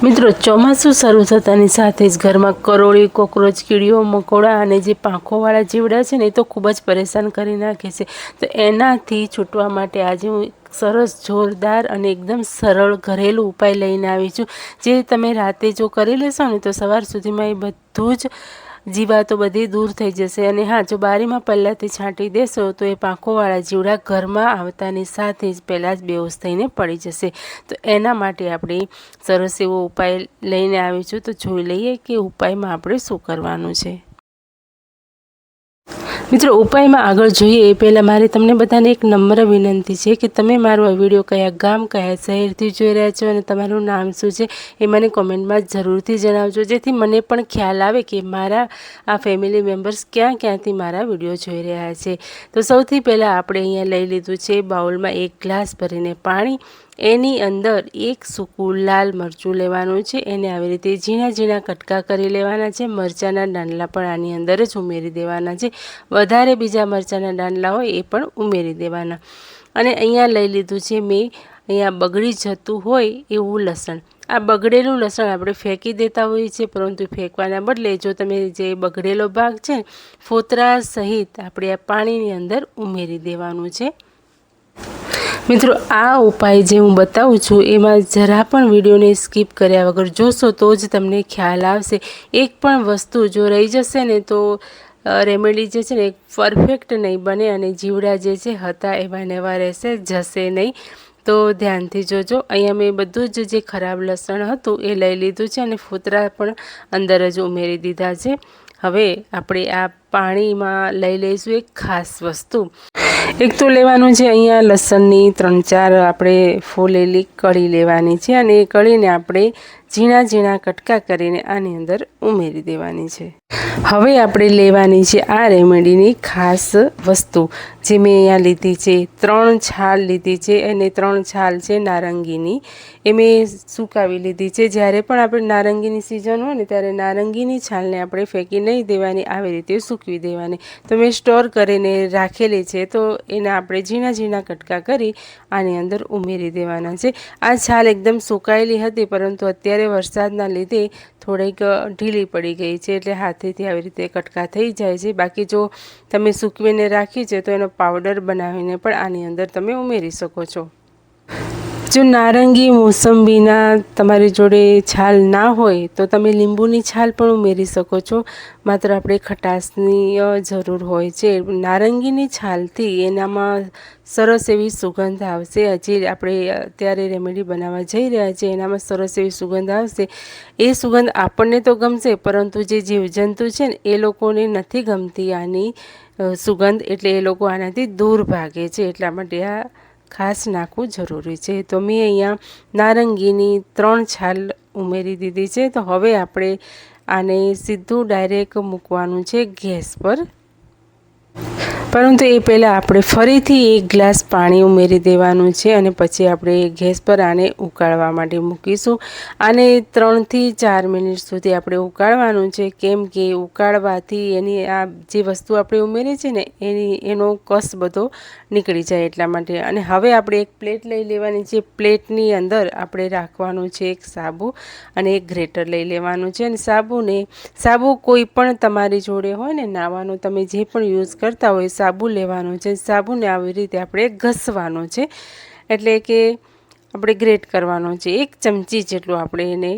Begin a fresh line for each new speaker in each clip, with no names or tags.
મિત્રો, ચોમાસું શરૂ થતાની સાથે જ ઘરમાં કરોળી, કોકરોચ, કીડીઓ, મકોડા અને જે પાંખોવાળા જીવડા છે ને એ તો ખૂબ જ પરેશાન કરી નાખે છે. તો એનાથી છૂટવા માટે આજે હું સરસ જોરદાર અને એકદમ સરળ ઘરેલું ઉપાય લઈને આવી છું, જે તમે રાતે જો કરી લેશો ને તો સવાર સુધીમાં એ બધું જ જીવાતો બધી દૂર થઈ જશે. અને હા, જો બારીમાં પહેલાંથી છાંટી દેશો તો એ પાંખોવાળા જીવડા ઘરમાં આવતાની સાથે જ પહેલાં જ બેહોશ થઈને પડી જશે. તો એના માટે આપણે સરસ એવો ઉપાય લઈને આવી છું. તો જોઈ લઈએ કે ઉપાયમાં આપણે શું કરવાનું છે. મિત્રો, ઉપાયમાં આગળ જોઈએ એ પહેલાં મારે તમને બધાને એક નમ્ર વિનંતી છે કે તમે મારો આ વિડીયો કયા ગામ, કયા શહેરથી જોઈ રહ્યા છો અને તમારું નામ શું છે એ મને કોમેન્ટમાં જરૂરથી જણાવજો, જેથી મને પણ ખ્યાલ આવે કે મારા આ ફેમિલી મેમ્બર્સ ક્યાં ક્યાંથી મારા વિડીયો જોઈ રહ્યા છે. તો સૌથી પહેલાં આપણે અહીંયા લઈ લીધું છે બાઉલમાં 1 ગ્લાસ ભરીને પાણી. એની અંદર એક સૂકું લાલ મરચું લેવાનું છે. એને આવી રીતે ઝીણા ઝીણા કટકા કરી લેવાના છે. મરચાંના દાંડલા પણ આની અંદર જ ઉમેરી દેવાના છે. વધારે બીજા મરચાંના દાંડલા હોય એ પણ ઉમેરી દેવાના. અને અહીંયા લઈ લીધું છે મેં અહીંયા બગડી જતું હોય એવું લસણ. આ બગડેલું લસણ આપણે ફેંકી દેતા હોઈએ છીએ, પરંતુ ફેંકવાના બદલે જો તમે જે બગડેલો ભાગ છે ફોતરા સહિત આપણે આ પાણીની અંદર ઉમેરી દેવાનું છે. મિત્રો, આ ઉપાય જે હું બતાવું છું એમાં જરા પણ વિડીયોને સ્કીપ કર્યા વગર જોશો તો જ તમને ખ્યાલ આવશે. એક પણ વસ્તુ જો રહી જશે ને તો રેમેડી જે છે ને પરફેક્ટ નહીં બને અને જીવડા જે છે હતા એવા ને એવા રહેશે, જશે નહીં. તો ધ્યાનથી જોજો. અહીંયા મેં બધું જ જે ખરાબ લસણ હતું એ લઈ લીધું છે અને ફોતરા પણ અંદર જ ઉમેરી દીધા છે. હવે આપણે આ પાણીમાં લઈ લઈશું એક ખાસ વસ્તુ. એક તો લેવાનું છે અહીંયા લસણની 3-4 આપણે ફોલેલી કળી લેવાની છે અને એ કળીને આપણે ઝીણા ઝીણા કટકા કરીને આની અંદર ઉમેરી દેવાની છે. હવે આપણે લેવાની છે આ રેમેડીની ખાસ વસ્તુ, જે મેં અહીંયા લીધી છે 3 છાલ લીધી છે અને 3 છાલ છે નારંગીની. એ મેં સુકાવી લીધી છે. જ્યારે પણ આપણે નારંગીની સિઝન હોય ને ત્યારે નારંગીની છાલને આપણે ફેંકી નહીં દેવાની, આવી રીતે સૂકવી દેવાની. તો મેં સ્ટોર કરીને રાખેલી છે, તો એના આપણે ઝીણા ઝીણા કટકા કરી આની અંદર ઉમેરી દેવાના છે. આ છાલ એકદમ સુકાયેલી હતી, પરંતુ અત્યારે વરસાદના લીધે થોડીક ઢીલી પડી ગઈ છે, એટલે હાથેથી આવી રીતે કટકા થઈ જાય છે. બાકી જો તમે સૂકવીને રાખી છે તો એનો પાવડર બનાવીને પણ આની અંદર તમે ઉમેરી શકો છો. જો નારંગી, મોસંબીના તમારી જોડે છાલ ના હોય તો તમે લીંબુની છાલ પણ ઉમેરી શકો છો. માત્ર આપણે ખટાશની જરૂર હોય છે. નારંગીની છાલથી એનામાં સરસ એવી સુગંધ આવશે. હજી આપણે અત્યારે રેમેડી બનાવવા જઈ રહ્યા છીએ, એનામાં સરસ એવી સુગંધ આવશે. એ સુગંધ આપણને તો ગમશે, પરંતુ જે જીવજંતુ છે ને એ લોકોને નથી ગમતી આની સુગંધ, એટલે એ લોકો આનાથી દૂર ભાગે છે. એટલા માટે આ ખાસ નાખવું જરૂરી છે. તો મેં અહીંયા નારંગીની 3 છાલ ઉમેરી દીધી છે. તો હવે આપણે આને સીધું ડાયરેક્ટ મૂકવાનું છે ગેસ પર. પરંતુ એ પહેલાં આપણે ફરીથી 1 ગ્લાસ પાણી ઉમેરી દેવાનું છે અને પછી આપણે ગેસ પર આને ઉકાળવા માટે મૂકીશું. આને 3થી 4 મિનિટ સુધી આપણે ઉકાળવાનું છે, કેમ કે ઉકાળવાથી એની આ જે વસ્તુ આપણે ઉમેરી છે ને એનો કસ બધો નીકળી જાય એટલા માટે. અને હવે આપણે એક પ્લેટ લઈ લેવાની છે. પ્લેટની અંદર આપણે રાખવાનું છે એક સાબુ અને એક ગ્રેટર લઈ લેવાનું છે. અને સાબુ કોઈ પણ તમારી જોડે હોય ને, નાવાનો તમે જે પણ યુઝ કરતા હોય સાબુ લેવાનો છે. સાબુને આવી રીતે આપણે ઘસવાનો છે, એટલે કે આપણે ગ્રેટ કરવાનો છે. 1 ચમચી જેટલું આપણે એને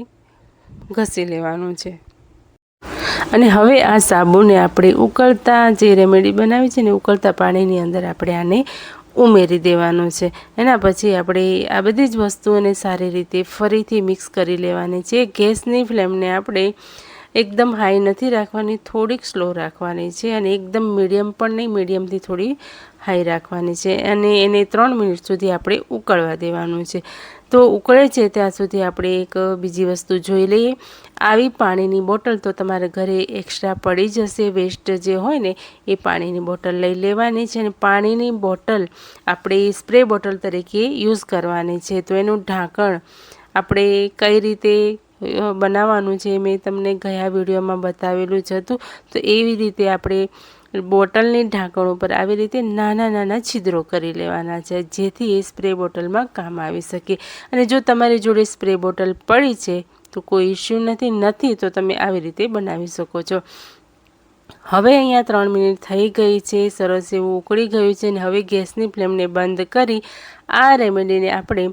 ઘસી લેવાનું છે. અને હવે આ સાબુને આપણે ઉકળતા જે રેમેડી બનાવી છે ને ઉકળતા પાણીની અંદર આપણે આને ઉમેરી દેવાનું છે. એના પછી આપણે આ બધી જ વસ્તુઓને સારી રીતે ફરીથી મિક્સ કરી લેવાની છે. ગેસની ફ્લેમને આપણે એકદમ હાઈ નથી રાખવાની, થોડીક સ્લો રાખવાની છે. અને એકદમ મીડિયમ પણ નહીં, મીડિયમથી થોડી હાઈ રાખવાની છે. અને એને 3 મિનિટ સુધી આપણે ઉકળવા દેવાનું છે. તો ઉકળે છે ત્યાં સુધી આપણે એક બીજી વસ્તુ જોઈ લઈએ. આવી પાણીની બોટલ તો તમારા ઘરે એક્સ્ટ્રા પડી જશે, વેસ્ટ જે હોય ને એ પાણીની બોટલ લઈ લેવાની છે. અને પાણીની બોટલ આપણે સ્પ્રે બોટલ તરીકે યુઝ કરવાની છે. તો એનું ઢાંકણ આપણે કઈ રીતે બનાવવાનું છે મેં તમને ગયા વિડીયોમાં બતાવેલું જ હતું. તો એવી રીતે આપણે બોટલની ઢાંકણ ઉપર આવી રીતે નાના નાના છિદ્રો કરી લેવાના છે, જેથી એ સ્પ્રે બોટલમાં કામ આવી શકે. અને જો તમારી જોડે સ્પ્રે બોટલ પડી છે તો કોઈ ઇશ્યુ નથી તો તમે આવી રીતે બનાવી શકો છો। હવે અહીંયા 3 મિનિટ થઈ ગઈ છે, સરસ એવું ઉકળી ગયું છે અને હવે ગેસની ફ્લેમને બંધ કરી આ રેમેડીને આપણે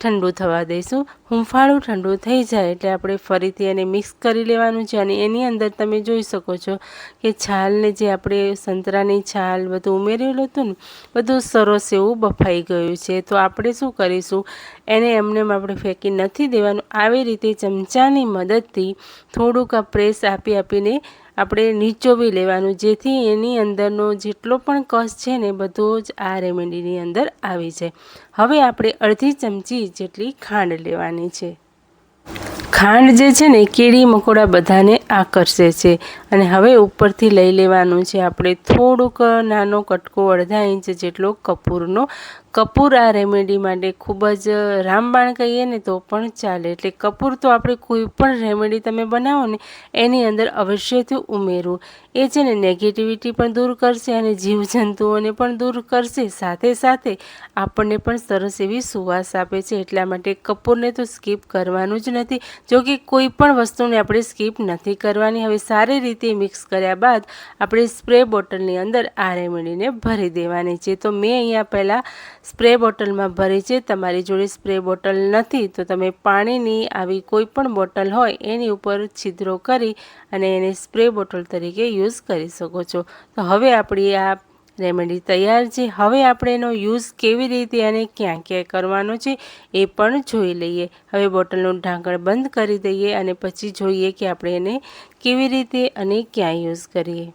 ઠંડુ થવા દઈશું। હુંફાળું ઠંડુ થઈ જાય એટલે આપણે ફરીથી એને મિક્સ કરી લેવાનું છે અને એની અંદર તમે જોઈ શકો છો કે છાલને જે આપણે સંતરાની છાલ બધું ઉમેરેલું હતું ને બધું સરસ એવું બફાઈ ગયું છે। તો આપણે શું કરીશું, એને એમને આપણે ફેંકી નથી દેવાનું, આવી રીતે ચમચાની મદદથી થોડુંક પ્રેસ આપીને આપણે નીચોવી લેવાનું, જેથી એની અંદરનો જેટલો પણ કસ છે ને બધો જ આ રેમેડીની અંદર આવી જાય। હવે આપણે અડધી ચમચી જેટલી ખાંડ લેવાની છે। ખાંડ જે છે ને કીડી મકોડા બધાને આકર્ષે છે અને હવે ઉપરથી લઈ લેવાનું છે આપણે થોડુંક નાનો કટકો અડધા ઇંચ જેટલો કપૂરનો। કપૂર આ રેમેડી માટે ખૂબ જ રામબાણ કહીએ ને તો પણ ચાલે, એટલે કપૂર તો આપણે કોઈ પણ રેમેડી તમે બનાવો ને એની અંદર અવશ્યથી ઉમેરવું। એ છે ને નેગેટિવિટી પણ દૂર કરશે અને જીવજંતુઓને પણ દૂર કરશે, સાથે સાથે આપણને પણ સરસ એવી સુવાસ આપે છે। એટલા માટે કપૂરને તો સ્કીપ કરવાનું જ નથી, જો કે કોઈ પણ વસ્તુને આપણે સ્કીપ નથી કરવાની। હવે સારી રીતે મિક્સ કર્યા બાદ આપણે સ્પ્રે બોટલની અંદર આ રેમેડીને ભરી દેવાની છે। તો મેં અહીંયા પહેલાં સ્પ્રે બોટલમાં ભરી છે, તમારી જોડે સ્પ્રે બોટલ નથી તો તમે પાણીની આવી કોઈ પણ બોટલ હોય એની ઉપર છિદ્રો કરી અને એને સ્પ્રે બોટલ તરીકે યુઝ કરી શકો છો। તો હવે આપણી આ રેમેડી તૈયાર છે। હવે આપણે એનો યુઝ કેવી રીતે અને ક્યાં ક્યાં કરવાનો છે એ પણ જોઈ લઈએ। હવે બોટલનું ઢાંકણ બંધ કરી દઈએ અને પછી જોઈએ કે આપણે એને કેવી રીતે અને ક્યાં યુઝ કરીએ।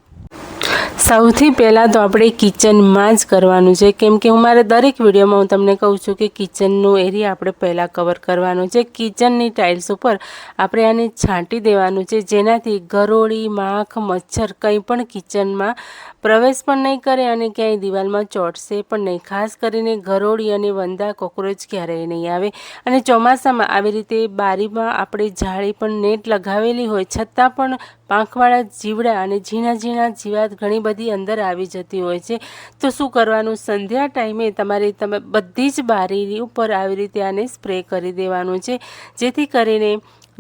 સૌથી પહેલાં તો આપણે કિચનમાં જ કરવાનું છે, કેમ કે હું મારા દરેક વિડીયોમાં હું તમને કહું છું કે કિચનનો એરિયા આપણે પહેલાં કવર કરવાનો છે। કિચનની ટાઇલ્સ ઉપર આપણે આને છાંટી દેવાનું છે, જેનાથી ગરોળી, માખ, મચ્છર કંઈ પણ કિચનમાં પ્રવેશ પણ નહીં કરે અને ક્યાંય દિવાલમાં ચોંટશે પણ નહીં। ખાસ કરીને ગરોળી અને વંદા કોકરોચ ક્યારેય નહીં આવે। અને ચોમાસામાં આવી રીતે બારીમાં આપણે જાળી પણ નેટ લગાવેલી હોય છતાં પણ પાંખવાળા જીવડા અને ઝીણા જીવાત ઘણી બધી અંદર આવી જતી હોય છે। તો શું કરવાનું, સંધ્યા ટાઈમે તમે બધી જ બારી ઉપર આવી રીતે આને સ્પ્રે કરી દેવાનું છે, જેથી કરીને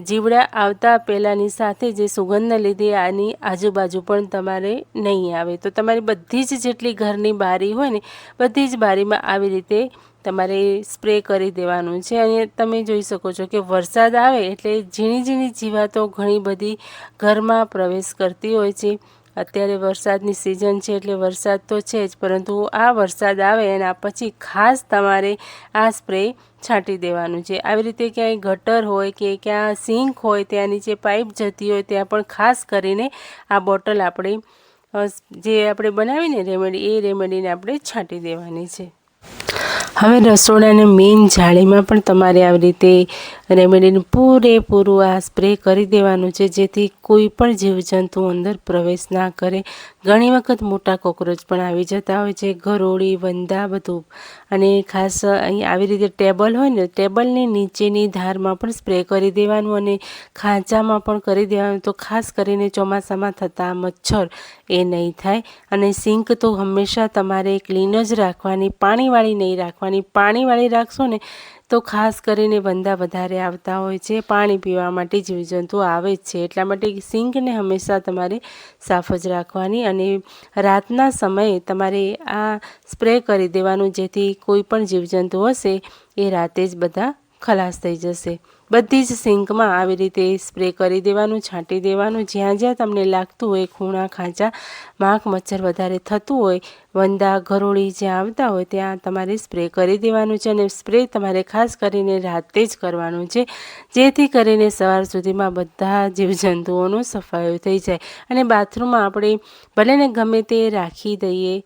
જીવડા આવતા પહેલાંની સાથે જે સુગંધને લીધે આની આજુબાજુ પણ તમારે નહીં આવે। તો તમારી બધી જ જેટલી ઘરની બારી હોય ને બધી જ બારીમાં આવી રીતે તમારે સ્પ્રે કરી દેવાનું છે। અને તમે જોઈ શકો છો કે વરસાદ આવે એટલે ઝીણી જીવાતો ઘણી બધી ઘરમાં પ્રવેશ કરતી હોય છે। અત્યારે વરસાદની સિઝન છે એટલે વરસાદ તો છે જ, પરંતુ આ વરસાદ આવે એના પછી ખાસ તમારે આ સ્પ્રે છાંટી દેવાનું છે। આવી રીતે ક્યાંય ગટર હોય કે ક્યાં સિંક હોય ત્યાં નીચે પાઇપ જતી હોય ત્યાં પણ ખાસ કરીને આ બોટલ આપણે જે આપણે બનાવીને રેમેડી એ રેમેડીને આપણે છાંટી દેવાની છે। હવે રસોડાની મેઇન જાળીમાં પણ તમારે આવી રીતે રેમેડીનું પૂરેપૂરું આ સ્પ્રે કરી દેવાનું છે, જેથી કોઈ પણ જીવજંતુ અંદર પ્રવેશ ના કરે। ઘણી વખત મોટા કોકરોચ પણ આવી જતા હોય છે, ગરોળી, વંદા બધું। અને ખાસ અહીં આવી રીતે ટેબલ હોય ને ટેબલની નીચેની ધારમાં પણ સ્પ્રે કરી દેવાનું અને ખાંચામાં પણ કરી દેવાનું, તો ખાસ કરીને ચોમાસામાં થતા મચ્છર એ નહીં થાય। અને સિંક તો હંમેશા તમારે ક્લીન જ રાખવાની, પાણીવાળી નહીં રાખવાની। પાણીવાળી રાખશો ને તો ખાસ કરીને વંદા વધારે આવતા હોય છે, પાણી પીવા માટે જીવજંતુ આવે જ છે। એટલા માટે સિંકને હંમેશા તમારે સાફ જ રાખવાની અને રાતના સમયે તમારે આ સ્પ્રે કરી દેવાનું, જેથી કોઈ પણ જીવજંતુ હશે એ રાતે જ બધા ખલાસ થઈ જશે। બધી જ સિંકમાં આવી રીતે સ્પ્રે કરી દેવાનું, છાંટી દેવાનું। જ્યાં જ્યાં તમને લાગતું હોય ખૂણા ખાંચા માખ મચ્છર વધારે થતું હોય, વંદા ગરોળી જ્યાં આવતા હોય ત્યાં તમારે સ્પ્રે કરી દેવાનું છે। અને સ્પ્રે તમારે ખાસ કરીને રાતે જ કરવાનું છે, જેથી કરીને સવાર સુધીમાં બધા જીવજંતુઓનો સફાયો થઈ જાય। અને બાથરૂમમાં આપણે ભલે ને ગમે તે રાખી દઈએ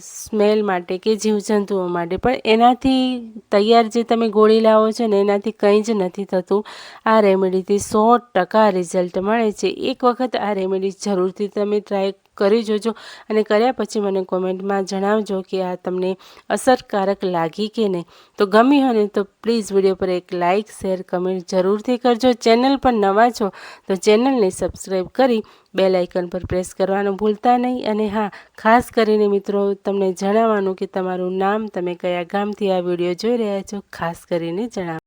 સ્મેલ માટે કે જીવજંતુઓ માટે, પણ એનાથી તૈયાર જે તમે ગોળી લાવો છો ને એનાથી કંઈ જ નથી થતું। આ રેમેડીથી 100% રિઝલ્ટ મળે છે। એક વખત આ રેમેડી જરૂરથી તમે ટ્રાય કરી જોજો અને કર્યા પછી મને કોમેન્ટમાં જણાવજો કે આ તમને અસરકારક લાગી કે નહીં। તો ગમી હોય ને તો પ્લીઝ વિડીયો પર એક લાઇક, શેર, કમેન્ટ જરૂરથી કરજો। ચેનલ પર નવા છો તો ચેનલને સબસ્ક્રાઈબ કરી બેલ આઇકન પર પ્રેસ કરવાનું ભૂલતા નહીં। અને હા, ખાસ કરીને મિત્રો તમને જણાવવાનું કે તમારું નામ, તમે કયા ગામથી આ વિડીયો જોઈ રહ્યા છો ખાસ કરીને જણાવો।